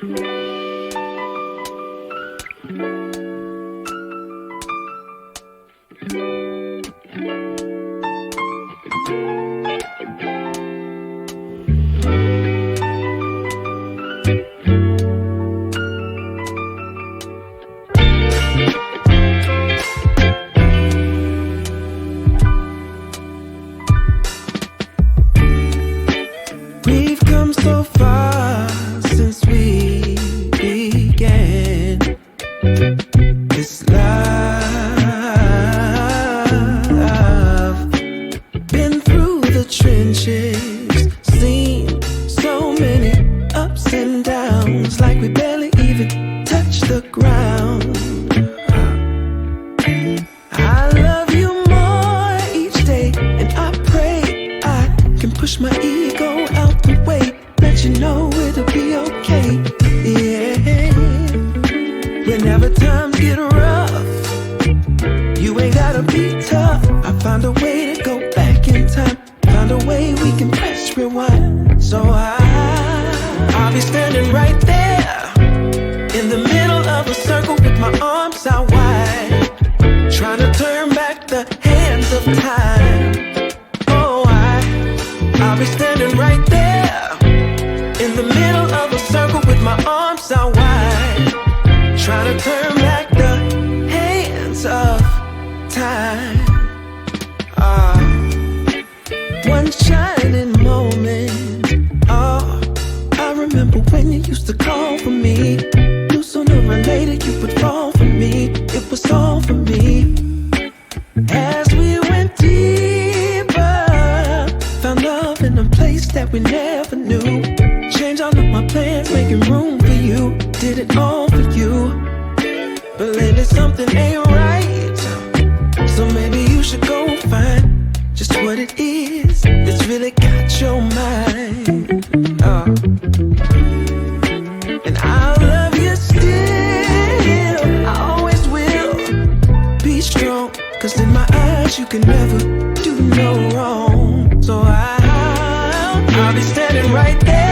We've come so far since we began this love. Been through the trenches, seen so many ups and downs, like we barely even touched the ground. I love you more each day, and I pray I can push my ego out the way, let you know it'll be okay. Yeah, whenever times get rough, you ain't gotta be tough. I found a way to go back in time, found a way we can press rewind. So I'll be standing right there in the middle of a circle with my arms out wide, trying to turn back the hands of time. Oh, I'll be standing right there in the middle of a circle with my arms out wide, trying to turn back the hands of time. One shining moment. Oh, I remember when you used to call for me. Knew sooner or later you would fall for me. It was all for me. As we went deeper, found love in a place that we never knew. Changed all of my plans, making room for you. Did it all for you. But lately something ain't right, so maybe you should go find just what it is that's really got your mind. And I'll love you still, I always will. Be strong, 'cause in my eyes you can never do no wrong. So I'll be standing right there.